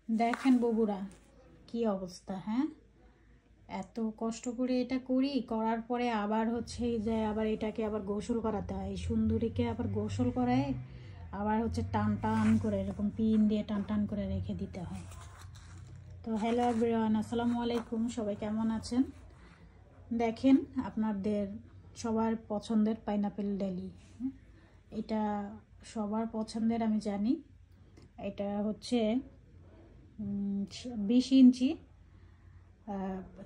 দেখেন বগুড়া কি অবস্থা। হ্যাঁ, এত কষ্ট করে এটা করার পরে আবার হচ্ছে যে আবার এটাকে আবার গোসল করাতে হয়, এই সুন্দরীকে আবার গোসল করায় আবার হচ্ছে টান টান করে এরকম পিন দিয়ে টান টান করে রেখে দিতে হয়। তো হ্যালো এভরিওয়ান, আসসালামু আলাইকুম। সবাই কেমন আছেন? দেখেন আপনাদের সবার পছন্দের পাইনাপেল ডেলি, এটা সবার পছন্দের আমি জানি। এটা হচ্ছে 20 ইঞ্চি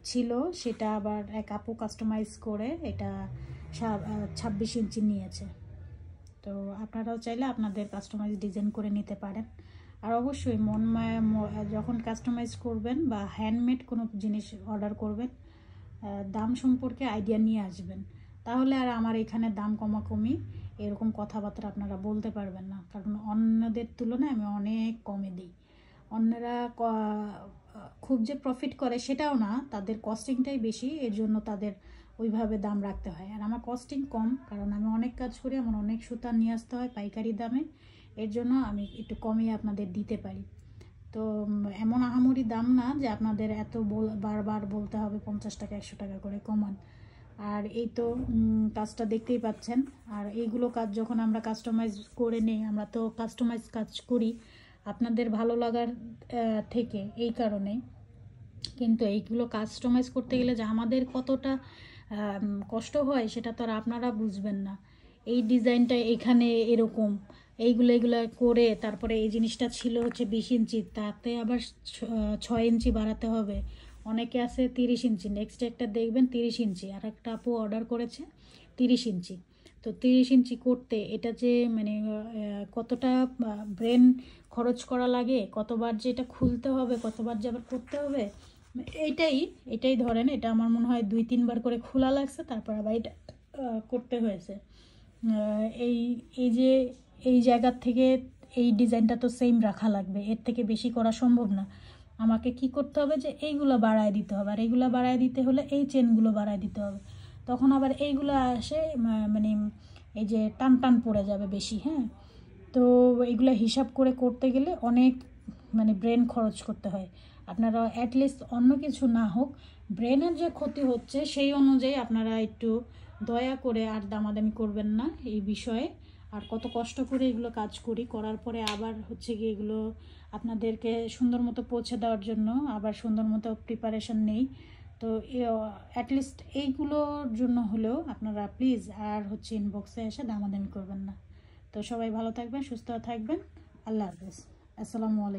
ছিল, সেটা আবার এক আপু কাস্টমাইজ করে এটা 26 ইঞ্চি নিয়েছে। তো আপনারাও চাইলে আপনাদের কাস্টমাইজ ডিজাইন করে নিতে পারেন। আর অবশ্যই যখন কাস্টমাইজ করবেন বা হ্যান্ডমেড কোনো জিনিস অর্ডার করবেন, দাম সম্পর্কে আইডিয়া নিয়ে আসবেন, তাহলে আর আমার এখানে দাম কমাকমি এরকম কথাবার্তা আপনারা বলতে পারবেন না। কারণ অন্যদের তুলনায় আমি অনেক কমে দিই। অন্যরা খুব যে প্রফিট করে সেটাও না, তাদের কস্টিংটাই বেশি, এর জন্য তাদের ওইভাবে দাম রাখতে হয়। আর আমার কস্টিং কম, কারণ আমি অনেক কাজ করি, আমার অনেক সুতা নিয়ে আসতে হয় পাইকারি দামে, এর জন্য আমি একটু কমিয়ে আপনাদের দিতে পারি। তো এমন আহামরি দাম না যে আপনাদের এত বারবার বলতে হবে 50 টাকা 100 টাকা করে কমান। আর এই তো কাজটা দেখতেই পাচ্ছেন। আর এইগুলো কাজ যখন আমরা কাস্টমাইজ করে নিই, আমরা তো কাস্টমাইজ কাজ করি আপনাদের ভালো লাগার থেকে, এই কারণে। কিন্তু এইগুলো কাস্টমাইজ করতে গেলে যে আমাদের কতটা কষ্ট হয় সেটা তো আর আপনারা বুঝবেন না। এই ডিজাইনটা এখানে এরকম, এইগুলো করে তারপরে এই জিনিসটা ছিল হচ্ছে 20 ইঞ্চি, তাতে আবার 6 ইঞ্চি বাড়াতে হবে। অনেকে আছে 30 ইঞ্চি, নেক্সট একটা দেখবেন 30 ইঞ্চি, আর একটা আপু অর্ডার করেছে 30 ইঞ্চি। তো 30 ইঞ্চি করতে এটা যে মানে কতটা ব্রেন খরচ করা লাগে, কতবার যে এটা খুলতে হবে, কতবার যে আবার করতে হবে, এটাই ধরেন, এটা আমার মনে হয় 2-3 বার করে খোলা লাগছে, তারপর আবার এটা করতে হয়েছে। এই এই যে এই জায়গার থেকে এই ডিজাইনটা তো সেম রাখা লাগবে, এর থেকে বেশি করা সম্ভব না। আমাকে কি করতে হবে যে এইগুলো বাড়ায় দিতে হবে, আর এইগুলো বাড়ায় দিতে হলে এই চেনগুলো বাড়ায় দিতে হবে, তখন আবার এইগুলো আসে মানে এই যে টান টান পড়ে যাবে বেশি। হ্যাঁ, তো এগুলো হিসাব করে করতে গেলে অনেক মানে ব্রেন খরচ করতে হয়। আপনারা অ্যাটলিস্ট অন্য কিছু না হোক, ব্রেনের যে ক্ষতি হচ্ছে সেই অনুযায়ী আপনারা একটু দয়া করে আর দামাদামি করবেন না এই বিষয়ে। আর কত কষ্ট করে এগুলো কাজ করার পরে আবার হচ্ছে কি এগুলো আপনাদেরকে সুন্দর মতো পৌঁছে দেওয়ার জন্য আবার সুন্দর মতো প্রিপারেশন নেই। তো অ্যাটলিস্ট এইগুলোর জন্য হলেও আপনারা প্লিজ আর হচ্ছে ইনবক্সে এসে দামাদামি করবেন না। তো সবাই ভালো থাকবেন, সুস্থ থাকবেন। আল্লাহ হাফেজ, আসসালামু আলাইকুম।